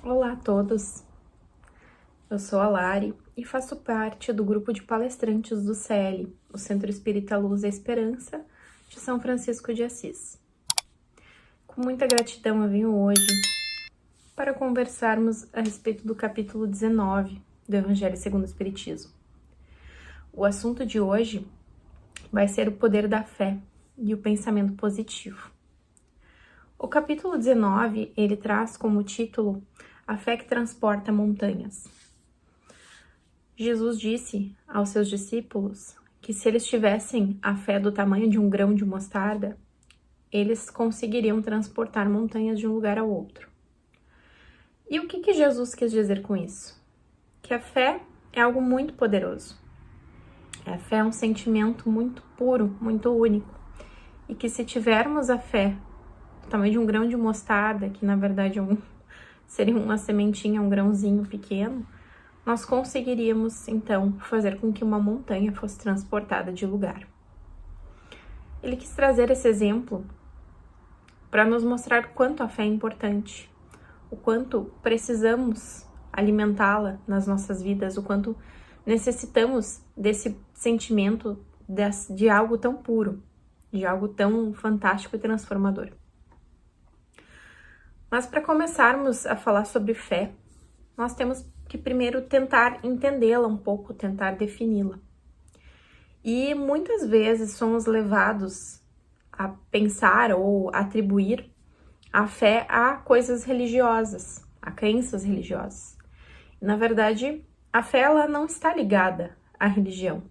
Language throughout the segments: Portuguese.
Olá a todos, eu sou a Lari e faço parte do grupo de palestrantes do CEL, o Centro Espírita Luz e Esperança de São Francisco de Assis. Com muita gratidão eu venho hoje para conversarmos a respeito do capítulo 19 do Evangelho segundo o Espiritismo. O assunto de hoje vai ser o poder da fé e o pensamento positivo. O capítulo 19, ele traz como título a fé que transporta montanhas. Jesus disse aos seus discípulos que se eles tivessem a fé do tamanho de um grão de mostarda, eles conseguiriam transportar montanhas de um lugar ao outro. E o que Jesus quis dizer com isso? Que a fé é algo muito poderoso. A fé é um sentimento muito puro, muito único. E que se tivermos a fé do tamanho de um grão de mostarda, que na verdade seria uma sementinha, um grãozinho pequeno, nós conseguiríamos, então, fazer com que uma montanha fosse transportada de lugar. Ele quis trazer esse exemplo para nos mostrar quanto a fé é importante, o quanto precisamos alimentá-la nas nossas vidas, o quanto necessitamos desse sentimento de algo tão puro, de algo tão fantástico e transformador. Mas para começarmos a falar sobre fé, nós temos que primeiro tentar entendê-la um pouco, tentar defini-la. E muitas vezes somos levados a pensar ou atribuir a fé a coisas religiosas, a crenças religiosas. Na verdade, a fé ela não está ligada à religião.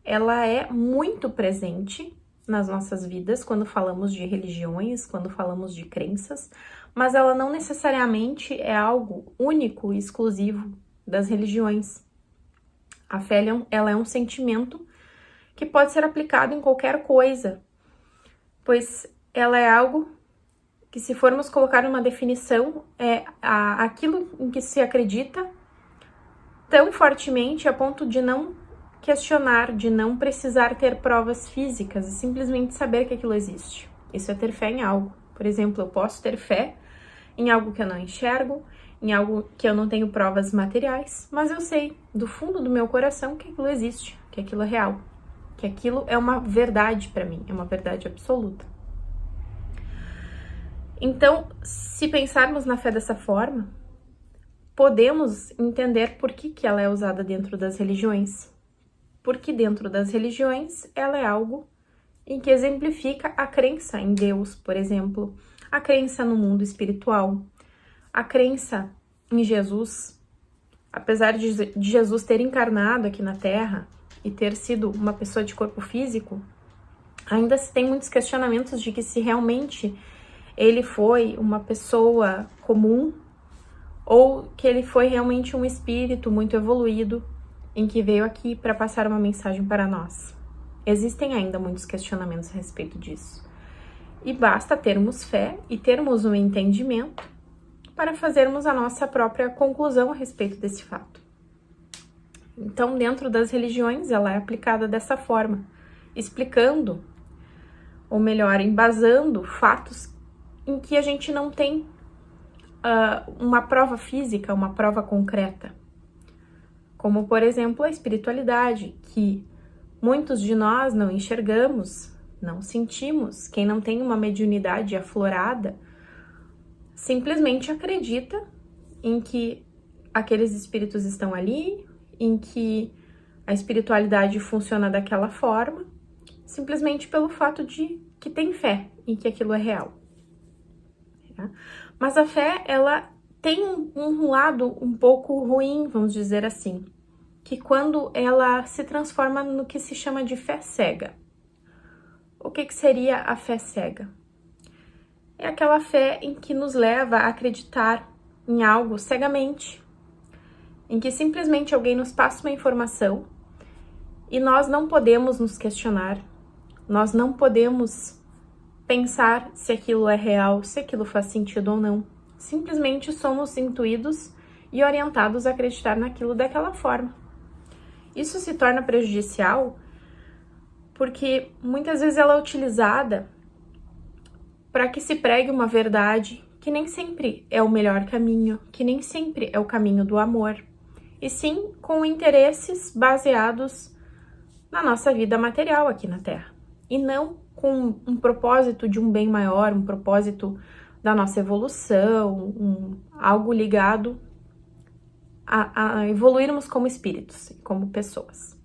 Ela é muito presente nas nossas vidas quando falamos de religiões, quando falamos de crenças, mas ela não necessariamente é algo único e exclusivo das religiões. A fé ela é um sentimento que pode ser aplicado em qualquer coisa, pois ela é algo que, se formos colocar uma definição, é aquilo em que se acredita tão fortemente a ponto de não questionar, de não precisar ter provas físicas e simplesmente saber que aquilo existe. Isso é ter fé em algo. Por exemplo, eu posso ter fé em algo que eu não enxergo, em algo que eu não tenho provas materiais, mas eu sei do fundo do meu coração que aquilo existe, que aquilo é real, que aquilo é uma verdade para mim, é uma verdade absoluta. Então, se pensarmos na fé dessa forma, podemos entender por que ela é usada dentro das religiões. Porque dentro das religiões, ela é algo em que exemplifica a crença em Deus, por exemplo, a crença no mundo espiritual, a crença em Jesus. Apesar de Jesus ter encarnado aqui na Terra e ter sido uma pessoa de corpo físico, ainda se tem muitos questionamentos de que se realmente ele foi uma pessoa comum ou que ele foi realmente um espírito muito evoluído em que veio aqui para passar uma mensagem para nós. Existem ainda muitos questionamentos a respeito disso. E basta termos fé e termos um entendimento para fazermos a nossa própria conclusão a respeito desse fato. Então, dentro das religiões, ela é aplicada dessa forma, explicando, ou melhor, embasando fatos em que a gente não tem uma prova física, uma prova concreta. Como, por exemplo, a espiritualidade, que muitos de nós não enxergamos, não sentimos. Quem não tem uma mediunidade aflorada simplesmente acredita em que aqueles espíritos estão ali, em que a espiritualidade funciona daquela forma, simplesmente pelo fato de que tem fé em que aquilo é real. Mas a fé, ela tem um lado um pouco ruim, vamos dizer assim, que quando ela se transforma no que se chama de fé cega. O que seria a fé cega? É aquela fé em que nos leva a acreditar em algo cegamente, em que simplesmente alguém nos passa uma informação e nós não podemos nos questionar, nós não podemos pensar se aquilo é real, se aquilo faz sentido ou não. Simplesmente somos intuídos e orientados a acreditar naquilo daquela forma. Isso se torna prejudicial porque muitas vezes ela é utilizada para que se pregue uma verdade que nem sempre é o melhor caminho, que nem sempre é o caminho do amor, e sim com interesses baseados na nossa vida material aqui na Terra, e não com um propósito de um bem maior, um propósito da nossa evolução, algo ligado a evoluirmos como espíritos, como pessoas.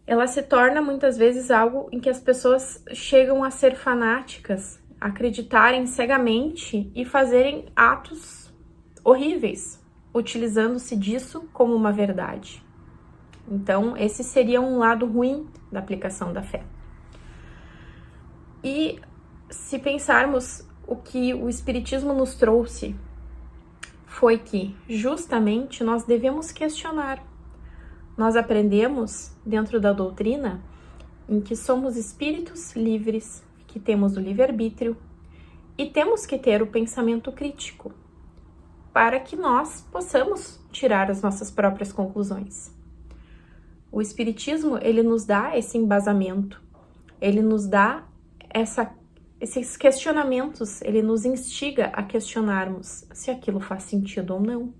Ela se torna muitas vezes algo em que as pessoas chegam a ser fanáticas, acreditarem cegamente e fazerem atos horríveis, utilizando-se disso como uma verdade. Então, esse seria um lado ruim da aplicação da fé. E se pensarmos o que o Espiritismo nos trouxe, foi que justamente nós devemos questionar. Nós aprendemos dentro da doutrina em que somos espíritos livres, que temos o livre-arbítrio e temos que ter o pensamento crítico para que nós possamos tirar as nossas próprias conclusões. O Espiritismo, ele nos dá esse embasamento, ele nos dá esses questionamentos, ele nos instiga a questionarmos se aquilo faz sentido ou não.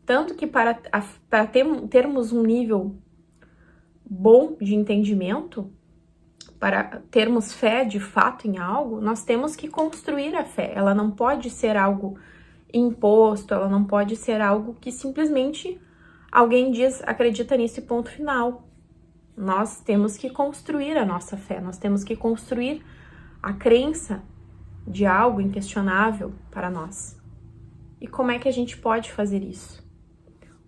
Tanto que para termos um nível bom de entendimento, para termos fé de fato em algo, nós temos que construir a fé. Ela não pode ser algo imposto, ela não pode ser algo que simplesmente alguém diz, acredita nisso e ponto final. Nós temos que construir a nossa fé, nós temos que construir a crença de algo inquestionável para nós. E como é que a gente pode fazer isso?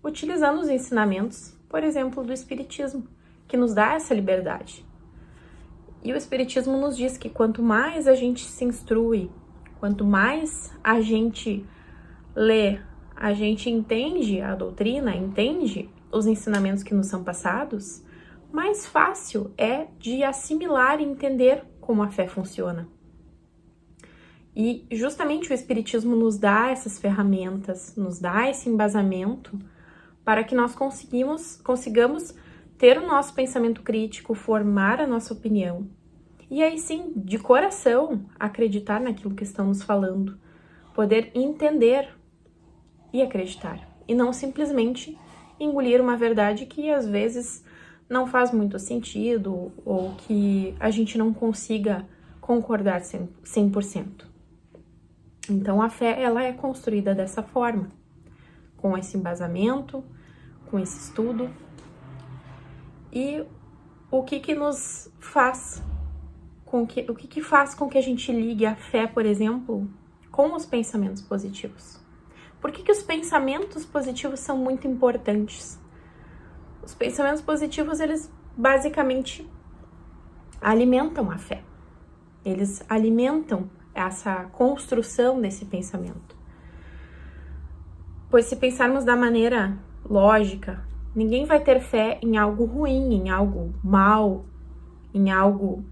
Utilizando os ensinamentos, por exemplo, do Espiritismo, que nos dá essa liberdade. E o Espiritismo nos diz que quanto mais a gente se instrui, quanto mais a gente lê, a gente entende a doutrina, entende os ensinamentos que nos são passados, mais fácil é de assimilar e entender como a fé funciona. E justamente o Espiritismo nos dá essas ferramentas, nos dá esse embasamento para que nós consigamos ter o nosso pensamento crítico, formar a nossa opinião. E aí sim, de coração, acreditar naquilo que estão nos falando, poder entender e acreditar. E não simplesmente engolir uma verdade que às vezes não faz muito sentido ou que a gente não consiga concordar 100%. Então a fé, ela é construída dessa forma, com esse embasamento, com esse estudo. E o que nos faz o que faz com que a gente ligue a fé, por exemplo, com os pensamentos positivos? Por que os pensamentos positivos são muito importantes? Os pensamentos positivos, eles basicamente alimentam a fé. Eles alimentam essa construção desse pensamento. Pois se pensarmos da maneira lógica, ninguém vai ter fé em algo ruim, em algo mal, em algo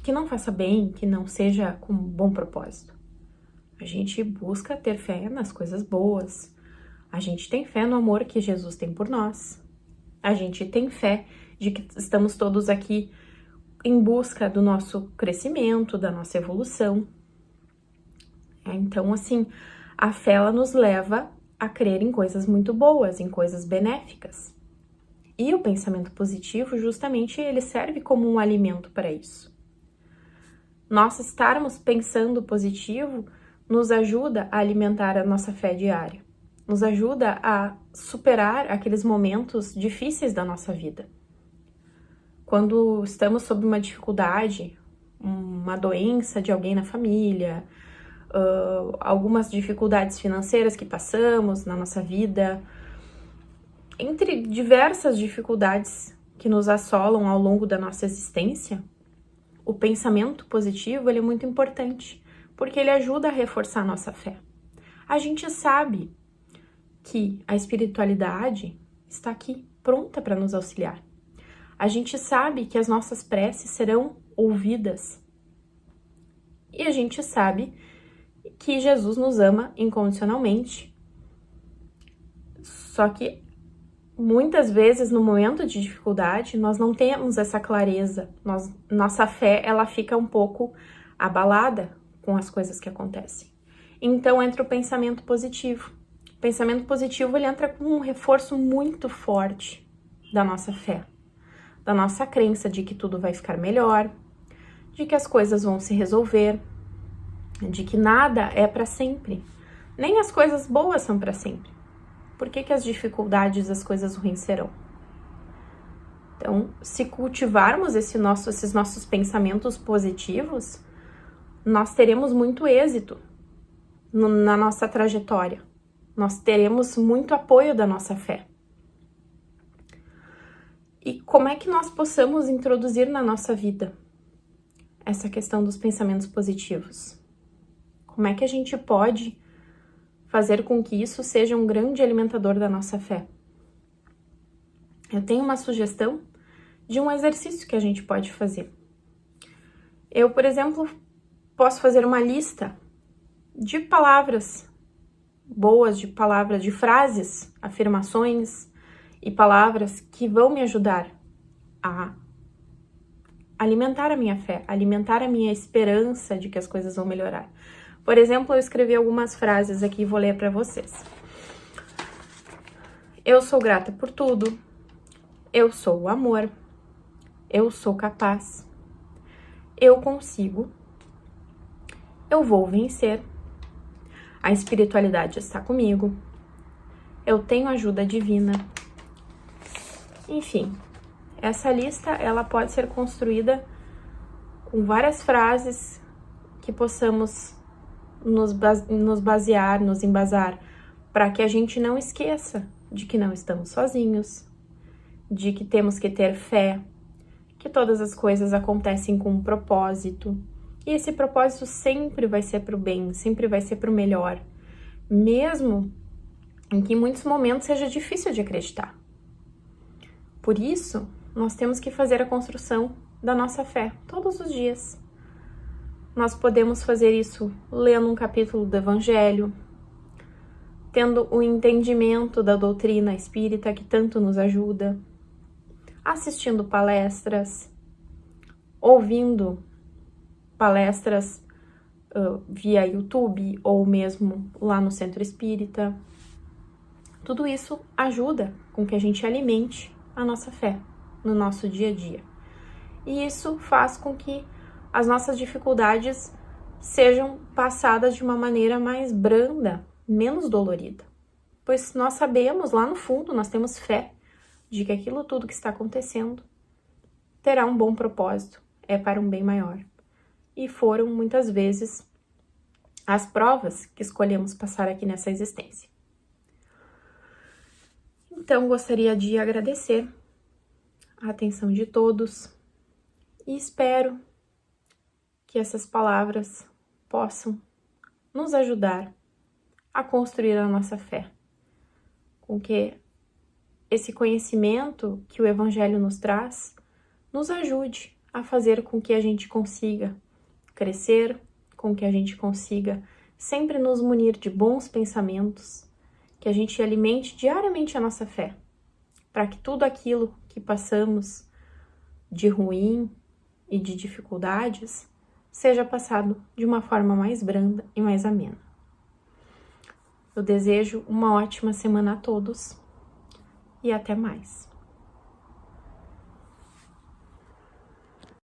que não faça bem, que não seja com bom propósito. A gente busca ter fé nas coisas boas. A gente tem fé no amor que Jesus tem por nós. A gente tem fé de que estamos todos aqui em busca do nosso crescimento, da nossa evolução. Então, assim, a fé, ela nos leva a crer em coisas muito boas, em coisas benéficas. E o pensamento positivo, justamente, ele serve como um alimento para isso. Nós estarmos pensando positivo nos ajuda a alimentar a nossa fé diária, nos ajuda a superar aqueles momentos difíceis da nossa vida. Quando estamos sob uma dificuldade, uma doença de alguém na família, algumas dificuldades financeiras que passamos na nossa vida, entre diversas dificuldades que nos assolam ao longo da nossa existência, o pensamento positivo, ele é muito importante, porque ele ajuda a reforçar a nossa fé. A gente sabe que a espiritualidade está aqui, pronta para nos auxiliar. A gente sabe que as nossas preces serão ouvidas. E a gente sabe que Jesus nos ama incondicionalmente. Só que muitas vezes no momento de dificuldade nós não temos essa clareza. Nossa fé, ela fica um pouco abalada com as coisas que acontecem. Então entra o pensamento positivo. O pensamento positivo, ele entra com um reforço muito forte da nossa fé, da nossa crença de que tudo vai ficar melhor, de que as coisas vão se resolver, de que nada é para sempre. Nem as coisas boas são para sempre. Por que as dificuldades, as coisas ruins serão? Então, se cultivarmos esses nossos pensamentos positivos, nós teremos muito êxito na nossa trajetória. Nós teremos muito apoio da nossa fé. E como é que nós possamos introduzir na nossa vida essa questão dos pensamentos positivos? Como é que a gente pode fazer com que isso seja um grande alimentador da nossa fé? Eu tenho uma sugestão de um exercício que a gente pode fazer. Eu, por exemplo, posso fazer uma lista de palavras boas, de frases, afirmações e palavras que vão me ajudar a alimentar a minha fé, alimentar a minha esperança de que as coisas vão melhorar. Por exemplo, eu escrevi algumas frases aqui e vou ler para vocês. Eu sou grata por tudo. Eu sou o amor. Eu sou capaz. Eu consigo. Eu vou vencer. A espiritualidade está comigo. Eu tenho ajuda divina. Enfim, essa lista ela pode ser construída com várias frases que possamos nos basear, nos embasar, para que a gente não esqueça de que não estamos sozinhos, de que temos que ter fé, que todas as coisas acontecem com um propósito, e esse propósito sempre vai ser para o bem, sempre vai ser para o melhor, mesmo em que em muitos momentos seja difícil de acreditar. Por isso, nós temos que fazer a construção da nossa fé todos os dias. Nós podemos fazer isso lendo um capítulo do Evangelho, tendo o entendimento da doutrina espírita que tanto nos ajuda, assistindo palestras, ouvindo palestras via YouTube ou mesmo lá no Centro Espírita. Tudo isso ajuda com que a gente alimente a nossa fé no nosso dia a dia. E isso faz com que as nossas dificuldades sejam passadas de uma maneira mais branda, menos dolorida. Pois nós sabemos, lá no fundo, nós temos fé de que aquilo tudo que está acontecendo terá um bom propósito, é para um bem maior. E foram, muitas vezes, as provas que escolhemos passar aqui nessa existência. Então, gostaria de agradecer a atenção de todos e espero que essas palavras possam nos ajudar a construir a nossa fé, com que esse conhecimento que o Evangelho nos traz nos ajude a fazer com que a gente consiga crescer, com que a gente consiga sempre nos munir de bons pensamentos, que a gente alimente diariamente a nossa fé, para que tudo aquilo que passamos de ruim e de dificuldades seja passado de uma forma mais branda e mais amena. Eu desejo uma ótima semana a todos e até mais.